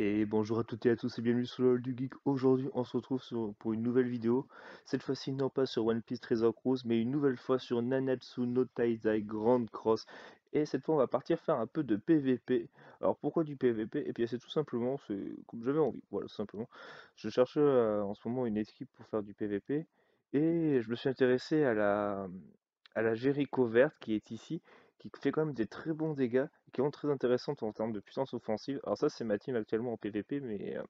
Et bonjour à toutes et à tous et bienvenue sur le Hall du Geek. Aujourd'hui, on se retrouve pour une nouvelle vidéo. Cette fois-ci, non pas sur One Piece Treasure Cruise, mais une nouvelle fois sur Nanatsu no Taizai Grand Cross. Et cette fois, on va partir faire un peu de PVP. Alors, pourquoi du PVP? Et bien, c'est tout simplement, c'est comme j'avais envie. Voilà, tout simplement. Je cherche en ce moment une équipe pour faire du PVP. Et je me suis intéressé à la Jericho verte qui est ici, qui fait quand même des très bons dégâts, et qui est vraiment très intéressante en termes de puissance offensive. Alors ça, c'est ma team actuellement en PvP, mais en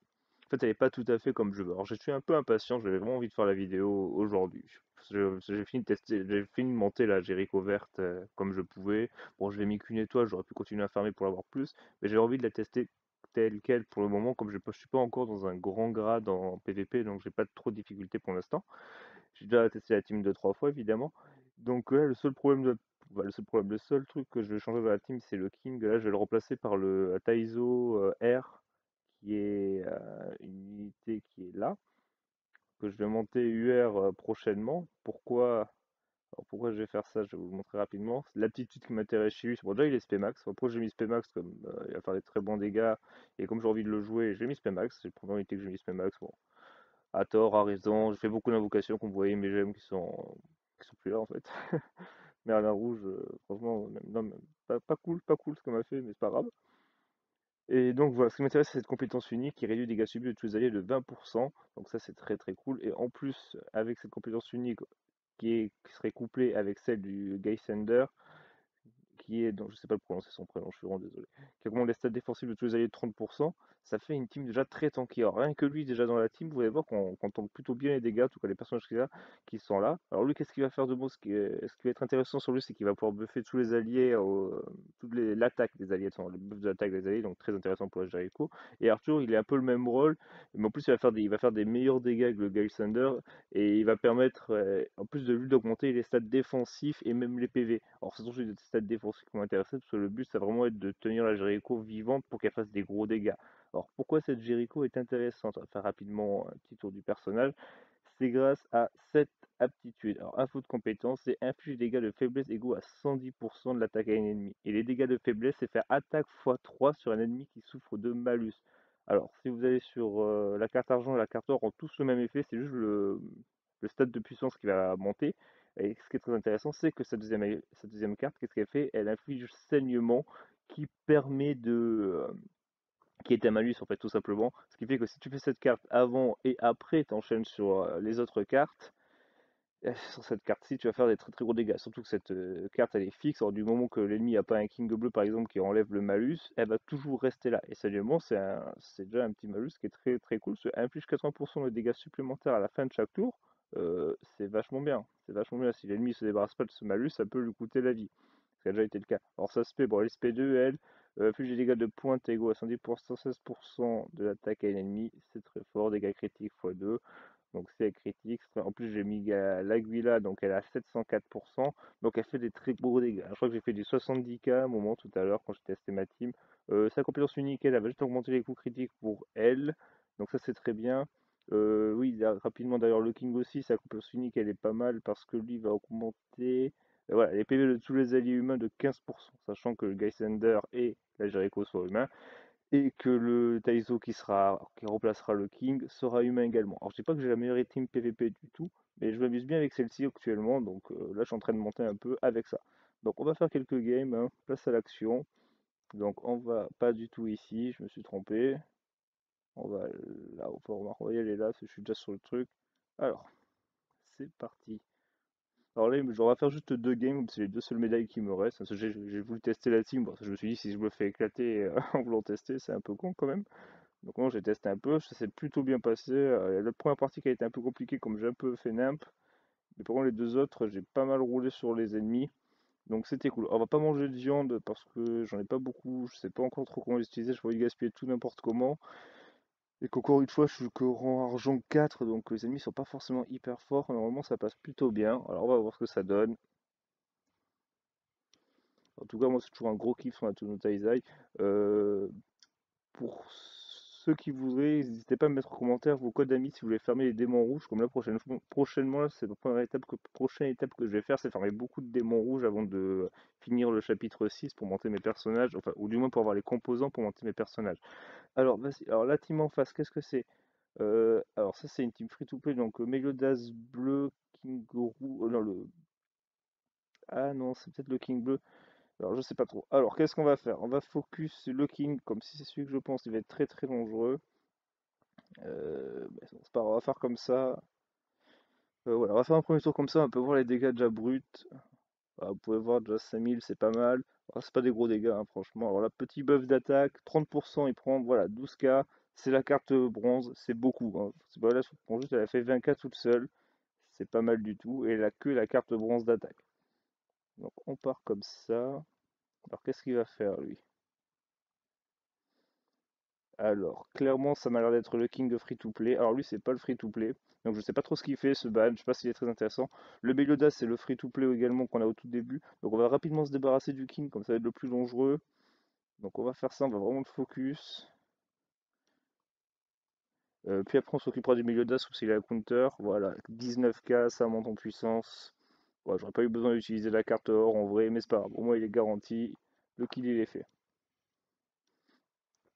fait, elle n'est pas tout à fait comme je veux. Alors je suis un peu impatient, j'avais vraiment envie de faire la vidéo aujourd'hui. J'ai fini de tester, j'ai fini de monter la Jericho verte comme je pouvais. Bon, je l'ai mis qu'une étoile, j'aurais pu continuer à farmer pour l'avoir plus, mais j'ai envie de la tester telle quelle pour le moment, comme je ne suis pas encore dans un grand grade en PvP, donc j'ai pas trop de difficultés pour l'instant. J'ai déjà testé la team 2 3 fois évidemment. Donc là, le seul problème, le seul truc que je vais changer dans la team, c'est le King. Là, je vais le remplacer par le Taizo R, qui est une unité qui est là, que je vais monter UR prochainement. Pourquoi je vais faire ça? Je vais vous le montrer rapidement. L'aptitude qui m'intéresse chez lui, bon, déjà il est Spemax. Pourquoi j'ai mis Spemax comme il va faire des très bons dégâts et comme j'ai envie de le jouer, j'ai mis Spemax. C'est la première unité que j'ai mis Spemax. Bon, à tort, à raison. Je fais beaucoup d'invocations, comme vous voyez, mes gemmes qui sont plus là en fait. Merlin rouge, franchement, non, pas cool, pas cool ce qu'on m'a fait, mais c'est pas grave. Et donc voilà, ce qui m'intéresse, c'est cette compétence unique qui réduit les dégâts subis de tous les alliés de 20%. Donc ça, c'est très très cool. Et en plus, avec cette compétence unique qui serait couplée avec celle du Geissander, qui est, donc je sais pas le prononcer son prénom, je suis vraiment désolé, qui augmente les stats défensives de tous les alliés de 30%, ça fait une team déjà très tanky. Alors rien que lui déjà dans la team, vous allez voir qu'on tombe plutôt bien les dégâts, en tout cas les personnages qui sont là. Alors lui, qu'est-ce qu'il va faire de bon? Ce qui va être intéressant sur lui, c'est qu'il va pouvoir buffer tous les alliés, l'attaque des alliés, le buff de l'attaque des alliés, donc très intéressant pour la Jericho. Et Arthur, il est un peu le même rôle, mais en plus il va faire des meilleurs dégâts avec le Gale Thunder, et il va permettre, en plus de lui, d'augmenter les stats défensifs et même les PV. Alors, c'est surtout les stats défensifs qui m'intéressaient, parce que le but, ça va vraiment être de tenir la Jericho vivante pour qu'elle fasse des gros dégâts. Alors, pourquoi cette Jericho est intéressante? On va faire rapidement un petit tour du personnage. C'est grâce à cette aptitude. Alors, info de compétence, c'est inflige des dégâts de faiblesse égaux à 110% de l'attaque à un ennemi. Et les dégâts de faiblesse, c'est faire attaque x3 sur un ennemi qui souffre de malus. Alors, si vous allez sur la carte argent et la carte or ont tous le même effet, c'est juste le stade de puissance qui va monter. Et ce qui est très intéressant, c'est que cette deuxième carte, qu'est-ce qu'elle fait? Elle inflige saignement qui permet qui est un malus en fait tout simplement. Ce qui fait que si tu fais cette carte avant et après, tu enchaînes sur les autres cartes, sur cette carte-ci, tu vas faire des très très gros dégâts. Surtout que cette carte elle est fixe. Alors, du moment que l'ennemi n'a pas un King bleu par exemple qui enlève le malus, elle va toujours rester là. Et saignement, c'est déjà un petit malus qui est très très cool. Ça inflige 80% de dégâts supplémentaires à la fin de chaque tour. C'est vachement bien. C'est vachement bien. Si l'ennemi se débarrasse pas de ce malus, ça peut lui coûter la vie. Ça a déjà été le cas. Alors ça se fait, bon, l'SP2, elle, inflige des dégâts de pointe égaux à 110%, 16% de l'attaque à un ennemi. C'est très fort. Dégâts critiques x2. Donc c'est critique. En plus, j'ai mis l'Aguila, donc elle a 704%. Donc elle fait des très gros dégâts. Je crois que j'ai fait du 70k à un moment tout à l'heure quand j'ai testé ma team. Sa compétence unique, elle va juste augmenter les coups critiques pour elle. Donc ça, c'est très bien. Oui, rapidement d'ailleurs, le King aussi, sa compétence unique, elle est pas mal parce que lui va augmenter voilà, les PV de tous les alliés humains de 15%, sachant que le Geissander et la Jericho sont humains et que le Taizo qui remplacera le King sera humain également. Alors je dis pas que j'ai la meilleure team PVP du tout, mais je m'amuse bien avec celle-ci actuellement, donc là je suis en train de monter un peu avec ça. Donc on va faire quelques games, hein. Place à l'action. Donc on va pas du tout ici, je me suis trompé. On va là au Fort Royal et là, parce que je suis déjà sur le truc. Alors, c'est parti. Alors là, on va faire juste 2 games, c'est les 2 seules médailles qui me restent. Parce que j'ai voulu tester la team, bon, je me suis dit si je me fais éclater en voulant tester, c'est un peu con quand même. Donc moi j'ai testé un peu, ça s'est plutôt bien passé. La première partie qui a été un peu compliquée comme j'ai un peu fait nimp. Mais par contre les deux autres j'ai pas mal roulé sur les ennemis. Donc c'était cool. On va pas manger de viande parce que j'en ai pas beaucoup. Je sais pas encore trop comment les utiliser. Je pourrais gaspiller tout n'importe comment. Et qu'encore une fois je suis que rang argent 4. Donc les ennemis sont pas forcément hyper forts. Normalement ça passe plutôt bien. Alors on va voir ce que ça donne. En tout cas moi c'est toujours un gros kiff sur la Tuno Taizai. Euh, pour ceux qui voudraient, n'hésitez pas à mettre en commentaire vos codes amis si vous voulez fermer les démons rouges. Comme là, prochainement, là, c'est la prochaine étape que je vais faire, c'est fermer beaucoup de démons rouges avant de finir le chapitre 6 pour monter mes personnages, enfin, ou du moins pour avoir les composants pour monter mes personnages. Alors, vas-y, alors la team en face, qu'est-ce que c'est? Alors ça, c'est une team free-to-play, donc Meliodas bleu, King roux, non, le... Ah non, c'est peut-être le King bleu. Alors, je sais pas trop. Alors, qu'est-ce qu'on va faire? On va focus le King, comme si c'est celui que je pense, il va être très très dangereux. C'est pas grave, on va faire comme ça. Voilà, on va faire un premier tour comme ça, on peut voir les dégâts déjà bruts. Voilà, vous pouvez voir déjà 5000, c'est pas mal. Alors, c'est pas des gros dégâts, hein, franchement. Alors là, petit buff d'attaque, 30%, il prend, voilà, 12k. C'est la carte bronze, c'est beaucoup, hein. C'est pas là, je prends juste, elle a fait 20k toute seule. C'est pas mal du tout. Et elle a que la carte bronze d'attaque. Donc on part comme ça. Alors qu'est-ce qu'il va faire lui? Alors, clairement, ça m'a l'air d'être le king de free-to-play. Alors lui, c'est pas le free-to-play. Donc je sais pas trop ce qu'il fait ce ban, je sais pas s'il est très intéressant. Le Meliodas, c'est le free-to-play également qu'on a au tout début. Donc on va rapidement se débarrasser du king, comme ça va être le plus dangereux. Donc on va faire ça, on va vraiment le focus. Puis après on s'occupera du Meliodas ou s'il a counter. Voilà, 19k, ça monte en puissance. Ouais, j'aurais pas eu besoin d'utiliser la carte or en vrai, mais c'est pas grave. Au moins il est garanti. Le kill il est fait.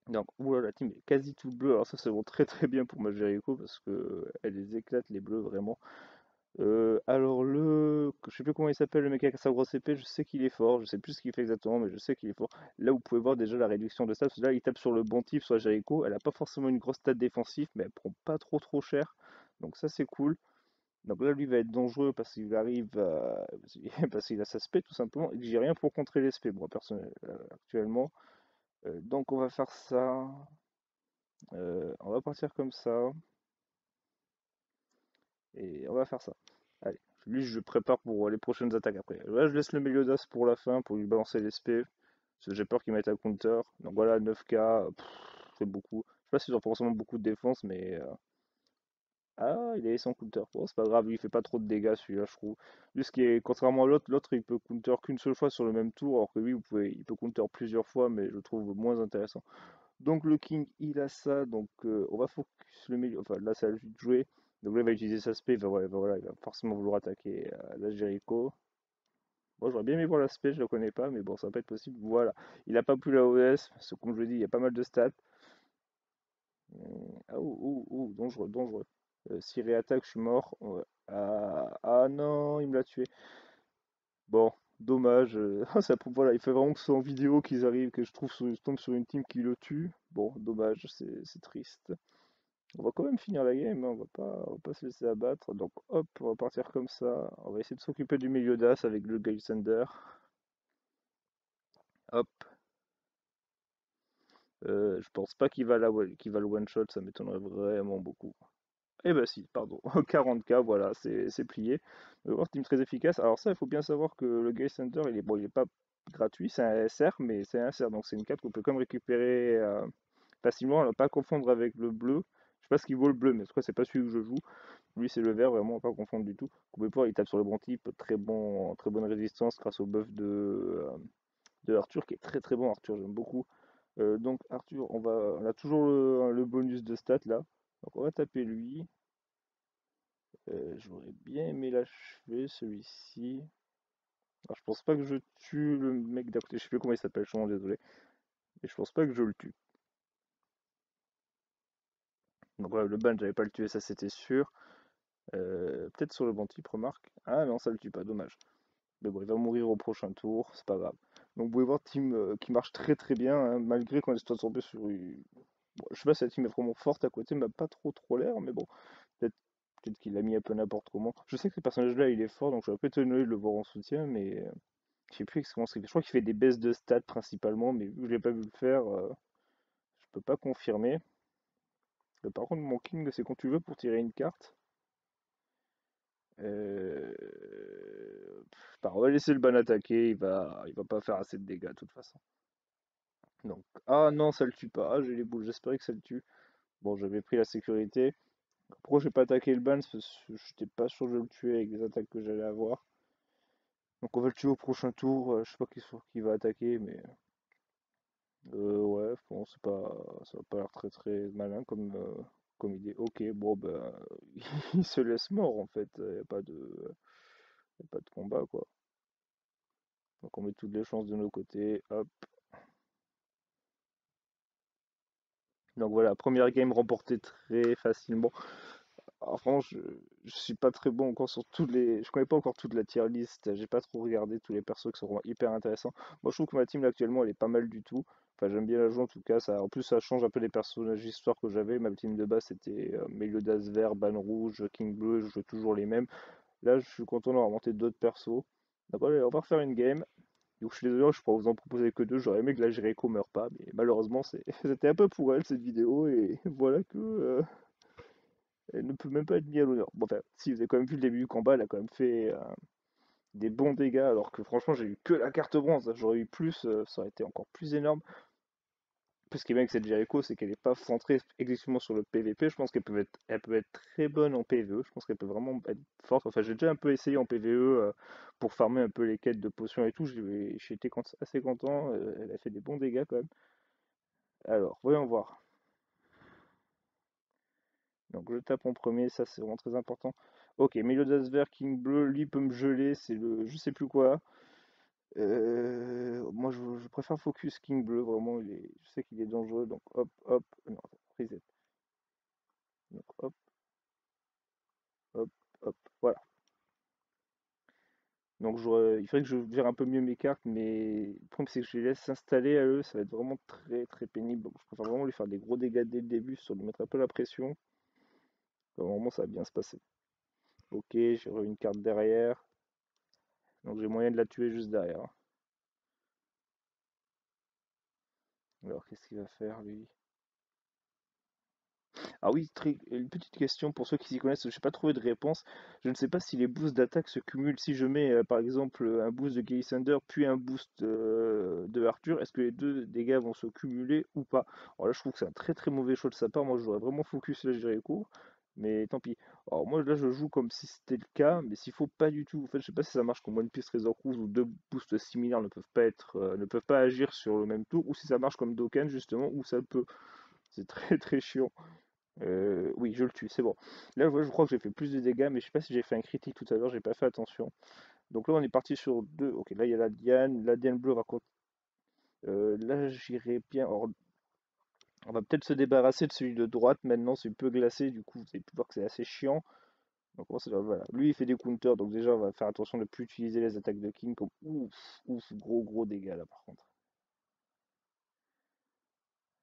Donc, oula, la team est quasi toute bleue. Alors ça, c'est bon très très bien pour ma Jericho parce que elle les éclate les bleus vraiment. Alors je sais plus comment il s'appelle le mec avec sa grosse épée. Je sais qu'il est fort. Je sais plus ce qu'il fait exactement, mais je sais qu'il est fort. Là, vous pouvez voir déjà la réduction de stats. Parce que là, il tape sur le bon type, soit Jericho. Elle a pas forcément une grosse stat défensive, mais elle prend pas trop cher. Donc ça, c'est cool. Donc là, lui va être dangereux parce qu'il arrive à... parce qu'il a sa spé tout simplement. Et que j'ai rien pour contrer les spé, moi, personnellement, actuellement. Donc on va faire ça. On va partir comme ça. Et on va faire ça. Allez, lui je prépare pour les prochaines attaques après. Là je laisse le Meliodas pour la fin pour lui balancer l'SP. Parce que j'ai peur qu'il mette un counter. Donc voilà, 9k, c'est beaucoup. Je sais pas s'ils ont forcément beaucoup de défense, mais... Ah, il a son counter. Bon, c'est pas grave, il fait pas trop de dégâts celui-là, je trouve. Lui, ce qui est, contrairement à l'autre il peut counter qu'une seule fois sur le même tour, alors que lui, il peut counter plusieurs fois, mais je le trouve moins intéressant. Donc le King, il a ça, donc on va focus le milieu, enfin là c'est à lui de jouer. Donc là il va utiliser sa spé, voilà, il va forcément vouloir attaquer la Jericho. Bon, j'aurais bien aimé voir la spé, je la connais pas, mais bon, ça va pas être possible. Voilà, il a pas pu la OS, parce que comme je l'ai dit, il y a pas mal de stats. Ah, dangereux, dangereux. S'il réattaque, je suis mort. Ouais. Ah non, il me l'a tué. Bon, dommage. Voilà, il fait vraiment que ce soit en vidéo qu'ils arrivent, que je tombe sur une team qui le tue. Bon, dommage, c'est triste. On va quand même finir la game, hein, on va pas se laisser abattre. Donc hop, on va partir comme ça. On va essayer de s'occuper du milieu d'as avec le Gale Thunder. Hop. Je pense pas qu'il va le one shot, ça m'étonnerait vraiment beaucoup. Eh ben si, pardon, 40k, voilà, c'est plié. Team très efficace. Alors ça, il faut bien savoir que le Gale Thunder, il est pas gratuit, c'est un SR, mais c'est un SR, donc c'est une carte qu'on peut quand même récupérer facilement, à ne pas confondre avec le bleu. Je sais pas ce qu'il vaut le bleu, mais en tout cas, c'est pas celui que je joue. Lui, c'est le vert, vraiment, à pas confondre du tout. Vous pouvez voir, il tape sur le bon type, très bonne résistance grâce au buff de Arthur, qui est très très bon, Arthur, j'aime beaucoup. Donc, Arthur, on a toujours le bonus de stats là. Donc, on va taper lui. J'aurais bien aimé l'achever, celui-ci. Alors, je pense pas que je tue le mec d'à côté, je sais plus comment il s'appelle, je suis vraiment désolé. Mais je pense pas que je le tue. Donc, voilà, le ban, j'avais pas le tuer, ça c'était sûr. Peut-être sur le bon type, remarque. Ah non, ça le tue pas, dommage. Mais bon, il va mourir au prochain tour, c'est pas grave. Donc vous pouvez voir team qui marche très très bien, hein, malgré qu'on soit tombé sur une... Bon, je sais pas si la team est vraiment forte à côté, mais pas trop l'air, mais bon, peut-être qu'il l'a mis un peu n'importe comment. Je sais que ce personnage-là, il est fort, donc je serais peut-être étonné de le voir en soutien, mais je sais plus comment c'est. Je crois qu'il fait des baisses de stats principalement, mais vu que je l'ai pas vu le faire, je peux pas confirmer. Par contre, mon king, c'est quand tu veux pour tirer une carte. On va laisser le ban attaquer, il va pas faire assez de dégâts de toute façon. Donc, ah non, ça le tue pas. Ah, j'ai les boules, j'espérais que ça le tue. Bon, j'avais pris la sécurité. Pourquoi j'ai pas attaqué le ban? Parce que j'étais pas sûr de le tuer avec les attaques que j'allais avoir. Donc on va le tuer au prochain tour. Je sais pas qui va attaquer, mais Ouais, bon, ça va pas l'air très très malin comme idée. Ok, bon, ben, il se laisse mort en fait, y a pas de combat quoi. Donc on met toutes les chances de nos côtés, hop. Donc voilà, première game remportée très facilement. Alors, franchement, je suis pas très bon encore sur tous les. Je connais pas encore toute la tier list. J'ai pas trop regardé tous les persos qui seront hyper intéressants. Moi, je trouve que ma team là, actuellement, elle est pas mal du tout. Enfin, j'aime bien la jouer en tout cas. Ça, en plus, ça change un peu les personnages d'histoire que j'avais. Ma team de base, c'était Meliodas vert, Ban rouge, King bleu. Je jouais toujours les mêmes. Là, je suis content d'avoir monté d'autres persos. Donc, allez, on va refaire une game. Donc, je suis désolé, je pourrais vous en proposer que deux. J'aurais aimé que la Jericho meure pas. Mais malheureusement, c'était un peu pour elle cette vidéo. Et voilà que. Elle ne peut même pas être mise à l'honneur. Bon, enfin, si vous avez quand même vu le début du combat, elle a quand même fait des bons dégâts, alors que franchement, j'ai eu que la carte bronze. J'aurais eu plus, ça aurait été encore plus énorme. Parce qui est bien avec cette Jericho, c'est qu'elle n'est pas centrée exclusivement sur le PVP. Je pense elle peut être très bonne en PVE. Je pense qu'elle peut vraiment être forte. Enfin, j'ai déjà un peu essayé en PVE pour farmer un peu les quêtes de potions et tout. J'ai été assez content. Elle a fait des bons dégâts quand même. Alors, voyons voir. Donc je tape en premier, ça c'est vraiment très important. Ok, Meliodas vert, King bleu, lui peut me geler, c'est le je sais plus quoi. Moi je préfère focus King bleu, vraiment, je sais qu'il est dangereux, donc hop, hop, non, attends, reset. Donc hop, hop, hop, voilà. Donc il faudrait que je gère un peu mieux mes cartes, mais le problème c'est que je les laisse s'installer à eux, ça va être vraiment très très pénible. Donc je préfère vraiment lui faire des gros dégâts dès le début, sur lui mettre un peu la pression. Normalement ça va bien se passer. Ok, j'ai une carte derrière, donc j'ai moyen de la tuer juste derrière. Alors, qu'est-ce qu'il va faire, lui? Ah oui, une petite question pour ceux qui s'y connaissent, je n'ai pas trouvé de réponse. Je ne sais pas si les boosts d'attaque se cumulent. Si je mets, par exemple, un boost de Gaysander, puis un boost de Arthur, est-ce que les deux dégâts vont se cumuler ou pas? Alors là, je trouve que c'est un très très mauvais choix de sa part. Moi, j'aurais vraiment focus la Jericho, mais tant pis. Alors moi, là, je joue comme si c'était le cas, mais s'il faut pas du tout. En fait, je sais pas si ça marche comme One Piece Razor Cruz où deux boosts similaires ne peuvent pas agir sur le même tour, ou si ça marche comme Dokkan, justement, où ça peut. C'est très très chiant. Oui, je le tue, c'est bon. Là, je crois que j'ai fait plus de dégâts, mais je sais pas si j'ai fait un critique tout à l'heure, j'ai pas fait attention. Donc là, on est parti sur deux. Ok, là, il y a la Diane. La Diane bleue va là, j'irai bien. Alors, on va peut-être se débarrasser de celui de droite maintenant, c'est un peu glacé, du coup, vous allez pu voir que c'est assez chiant. Donc, voilà. Lui, il fait des counters, donc déjà, on va faire attention de ne plus utiliser les attaques de King comme ouf, ouf, gros, gros dégâts là, par contre.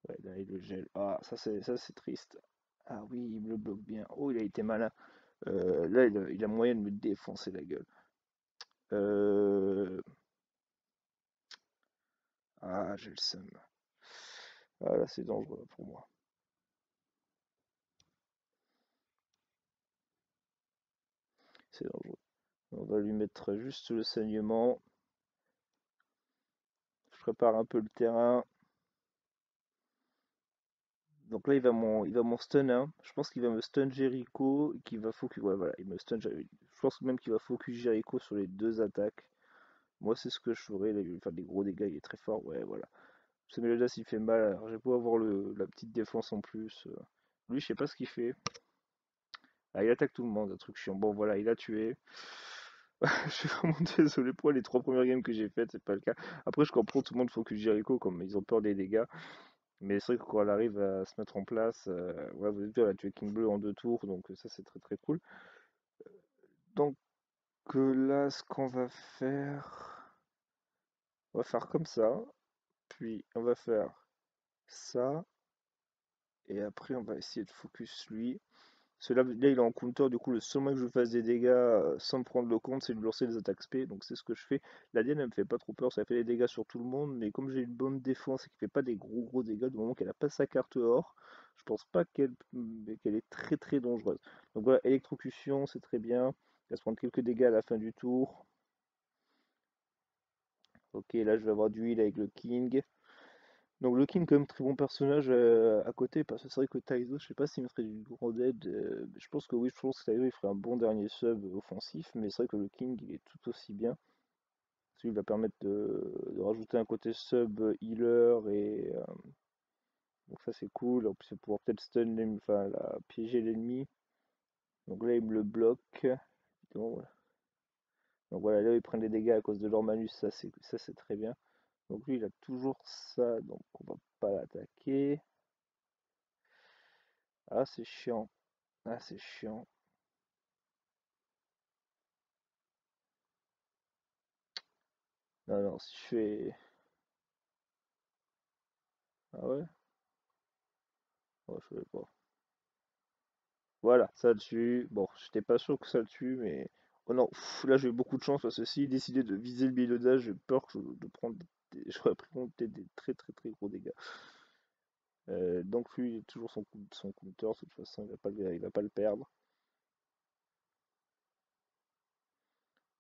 Ouais, là, il le gèle. Ah, ça, c'est triste. Ah oui, il me le bloque bien. Oh, il a été malin. Là, il a moyen de me défoncer la gueule. Euh, Ah, j'ai le seum. Ah, là, c'est dangereux pour moi. C'est dangereux. On va lui mettre juste le saignement. Je prépare un peu le terrain. Donc là, il va m'en stun un. Je pense qu'il va me stun Jericho. Qui va focus. Ouais, voilà, il me stun Jericho. Je pense même qu'il va focus Jericho sur les deux attaques. Moi, c'est ce que je ferais. Là, il va lui faire des gros dégâts. Il est très fort. Ouais, voilà. Ce Meliodas, il fait mal. Alors, j'ai beau avoir la petite défense en plus. Lui, je sais pas ce qu'il fait. Ah, il attaque tout le monde, un truc chiant. Bon, voilà, il a tué. Je suis vraiment désolé pour les trois premières games que j'ai faites, c'est pas le cas. Après, je comprends tout le monde focus Jericho, comme ils ont peur des dégâts. Mais c'est vrai que quand elle arrive à se mettre en place, ouais, vous êtes elle a tué King Bleu en deux tours, donc ça c'est très très cool. Donc là, ce qu'on va faire, on va faire comme ça, puis on va faire ça, et après on va essayer de focus lui. Celui-là, là, il est en counter, du coup, le seul moyen que je fasse des dégâts sans me prendre le compte, c'est de lui lancer des attaques spé. Donc, c'est ce que je fais. La Diane, elle me fait pas trop peur, ça fait des dégâts sur tout le monde. Mais comme j'ai une bonne défense et qu'elle fait pas des gros gros dégâts, du moment qu'elle a pas sa carte or, je pense pas qu'elle est très très dangereuse. Donc, voilà, électrocution, c'est très bien. Elle va se prendre quelques dégâts à la fin du tour. Ok, là, je vais avoir du heal avec le King. Donc le King quand même très bon personnage à côté parce que c'est vrai que Taizo je sais pas s'il me ferait du grand dead mais je pense que oui je pense que Taizo il ferait un bon dernier sub offensif mais c'est vrai que le King il est tout aussi bien. Celui va permettre de rajouter un côté sub healer donc ça c'est cool. En plus, il va pouvoir peut-être stun, enfin piéger l'ennemi. Donc là, il me le bloque. Donc voilà. Donc voilà, là, ils prennent des dégâts à cause de leur manus, ça c'est très bien. Donc lui, il a toujours ça, donc on va pas l'attaquer. Ah, c'est chiant. Ah, c'est chiant. Non, non, si je fais... Ah ouais? Oh, je savais pas. Voilà, ça le tue. Bon, j'étais pas sûr que ça le tue, mais... Oh non, là j'ai eu beaucoup de chance parce que s'il décidait de viser le milieu d'âge, j'ai peur de prendre j'aurais pris peut-être des très très très gros dégâts. Donc lui, il a toujours son counter, de toute façon, il va pas le perdre.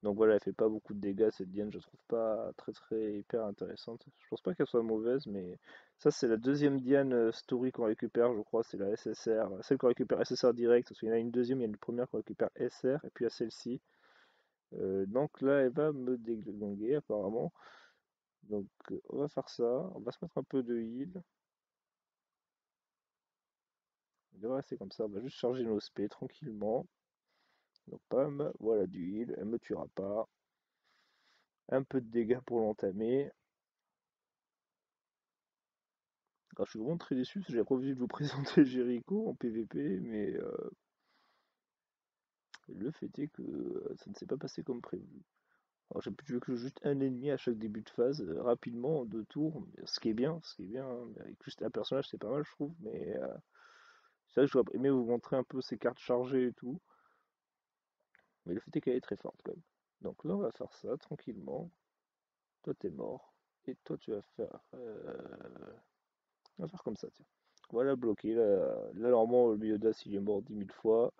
Donc voilà, elle fait pas beaucoup de dégâts cette Diane, je trouve pas très très hyper intéressante. Je pense pas qu'elle soit mauvaise, mais ça c'est la deuxième Diane story qu'on récupère, je crois, c'est la SSR. Celle qu'on récupère SSR direct, parce qu'il y en a une deuxième, il y a une première qu'on récupère SR, et puis à celle-ci. Donc là, elle va me déglinguer apparemment. Donc on va faire ça, on va se mettre un peu de heal. Il devrait rester comme ça, on va juste charger nos spé tranquillement. Donc pam, voilà du heal, elle me tuera pas. Un peu de dégâts pour l'entamer. Alors, je suis vraiment très déçu parce que j'avais prévu de vous présenter Jericho en PvP, mais le fait est que ça ne s'est pas passé comme prévu. Alors, j'ai plus que juste un ennemi à chaque début de phase, rapidement, en 2 tours, ce qui est bien, hein, mais avec juste un personnage, c'est pas mal, je trouve, mais c'est vrai que j'aurais aimé vous montrer un peu ses cartes chargées et tout, mais le fait est qu'elle est très forte quand même. Donc là, on va faire ça tranquillement. Toi, t'es mort, et toi, tu vas faire, on va faire comme ça, tiens. Voilà, bloqué. Là normalement, le milieu d'as, il est mort 10 000 fois.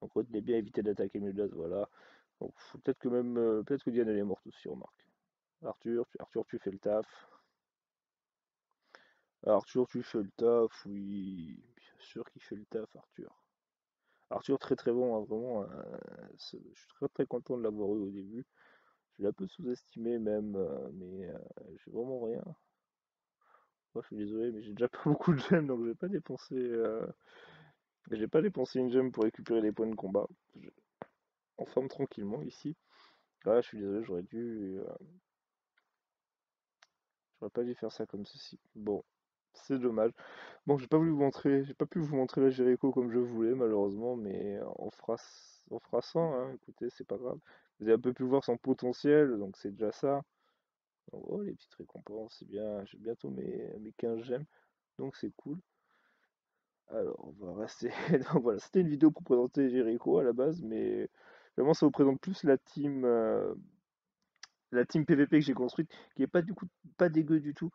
Donc retenez bien, éviter d'attaquer le milieu d'as, voilà. Donc peut-être que même, peut-être que Diane elle est morte aussi, remarque. Arthur, tu fais le taf. Arthur, tu fais le taf, oui, bien sûr qu'il fait le taf, Arthur. Arthur, très très bon, hein, vraiment. Je suis très très content de l'avoir eu au début. Je l'ai un peu sous-estimé même, mais j'ai vraiment rien. Moi, je suis désolé, mais j'ai déjà pas beaucoup de gemmes, donc j'ai pas dépensé une gemme pour récupérer des points de combat. On forme tranquillement ici. Ah, je suis désolé, j'aurais pas dû faire ça comme ceci. Bon, c'est dommage. Bon, j'ai pas pu vous montrer la Jericho comme je voulais, malheureusement, mais on fera 100, hein, écoutez, c'est pas grave. Vous avez un peu pu voir son potentiel, donc c'est déjà ça. Donc, oh, les petites récompenses, c'est bien, j'ai bientôt mes 15 gemmes, donc c'est cool. Alors, on va rester. Donc voilà, c'était une vidéo pour présenter Jericho à la base, mais vraiment ça vous présente plus la team PVP que j'ai construite, qui est pas du coup pas dégueu du tout.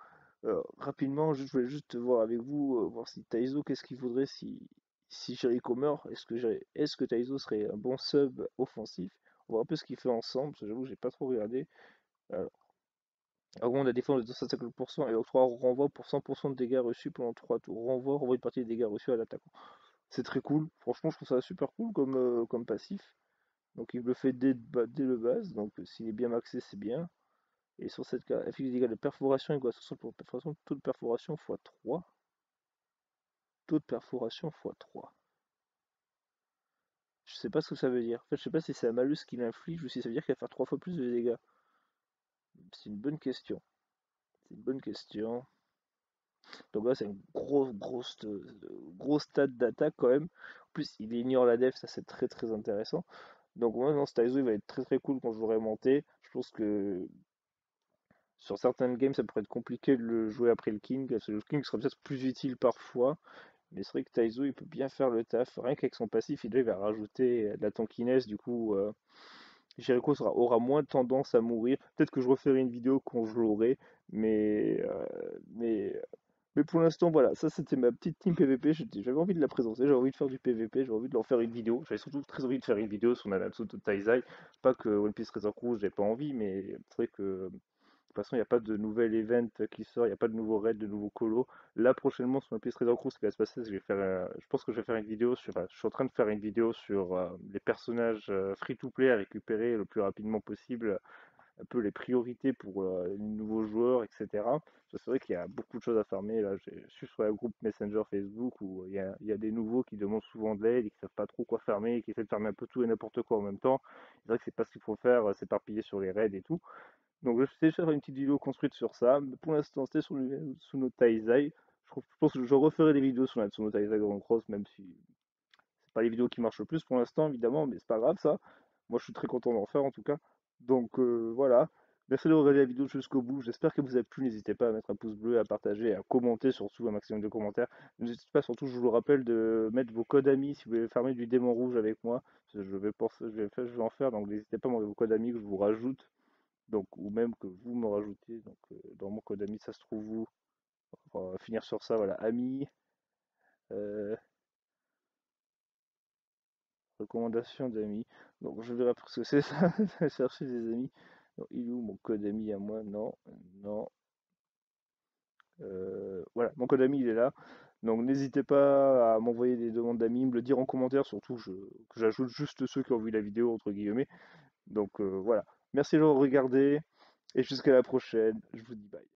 Rapidement, je voulais juste voir avec vous, voir si Taizo, qu'est-ce qu'il faudrait si Jericho meurt. Est-ce que Taizo serait un bon sub offensif? On voit un peu ce qu'il fait ensemble, parce que j'avoue que j'ai pas trop regardé. Alors, augmente la défense de 250% et octroie renvoi pour 100% de dégâts reçus pendant 3 tours. Renvoie une partie des dégâts reçus à l'attaquant. C'est très cool, franchement je trouve ça super cool comme passif. Donc il le fait dès le base, donc s'il est bien maxé c'est bien. Et sur cette carte, affiche des dégâts de perforation égale à 60 pour perforation, taux de perforation x3. Taux de perforation x3. Je sais pas ce que ça veut dire. En fait, je sais pas si c'est un malus qu'il inflige ou si ça veut dire qu'il va faire 3 fois plus de dégâts. C'est une bonne question. C'est une bonne question. Donc là, c'est une grosse stade d'attaque quand même. En plus, il ignore la def, ça c'est très très intéressant. Donc moi, non, ce Taizo, il va être très très cool quand je l'aurai monté. Je pense que sur certaines games, ça pourrait être compliqué de le jouer après le King, parce que le King sera peut-être plus utile parfois. Mais c'est vrai que Taizo, il peut bien faire le taf. Rien qu'avec son passif, il va rajouter de la tankiness. Du coup, Jericho aura moins tendance à mourir. Peut-être que je referai une vidéo quand je l'aurai. Mais, euh, mais, mais pour l'instant, voilà. Ça, c'était ma petite team PVP. J'avais envie de la présenter. J'avais envie de faire du PVP. J'avais envie de leur faire une vidéo. J'avais surtout très envie de faire une vidéo sur Nanatsu no Taizai. Pas que One Piece Treasure Cruise, j'ai pas envie. Mais c'est vrai que toute façon, il n'y a pas de nouvel event qui sort, il n'y a pas de nouveau raid, de nouveau colo. Là, prochainement, sur ma piste Trésor Cruise, ce qui va se passer, c'est que je pense que je vais faire une vidéo sur, enfin, je suis en train de faire une vidéo sur les personnages free-to-play à récupérer le plus rapidement possible, un peu les priorités pour les nouveaux joueurs, etc. Parce que c'est vrai qu'il y a beaucoup de choses à farmer. Là, je suis sur un groupe Messenger Facebook où il y a des nouveaux qui demandent souvent de l'aide et qui savent pas trop quoi farmer et qui essaient de farmer un peu tout et n'importe quoi en même temps. C'est vrai que c'est pas ce qu'il faut faire, s'éparpiller sur les raids et tout. Donc je vais faire une petite vidéo construite sur ça. Mais pour l'instant, c'était sur le Tsuno Taizai. Je pense que je referai des vidéos sur la Tsuno Taizai Grand Cross, même si c'est pas les vidéos qui marchent le plus pour l'instant, évidemment, mais c'est pas grave ça. Moi, je suis très content d'en faire en tout cas. Donc voilà. Merci d'avoir regardé la vidéo jusqu'au bout. J'espère que vous avez plu. N'hésitez pas à mettre un pouce bleu, à partager, à commenter surtout un maximum de commentaires. N'hésitez pas surtout, je vous le rappelle, de mettre vos codes amis si vous voulez farmer du démon rouge avec moi. Je vais en faire, donc n'hésitez pas à m'envoyer vos codes amis que je vous rajoute. Donc, ou même que vous me rajoutez. Donc, dans mon code ami, ça se trouve où? On va finir sur ça, voilà. Amis, euh, recommandation d'amis. Donc, je verrai parce que c'est ça, chercher des amis. Donc, il est où mon code ami à moi? Non, non. Voilà, mon code ami, il est là. Donc, n'hésitez pas à m'envoyer des demandes d'amis, me le dire en commentaire, surtout que j'ajoute juste ceux qui ont vu la vidéo, entre guillemets. Donc, voilà. Merci de regarder et jusqu'à la prochaine. Je vous dis bye.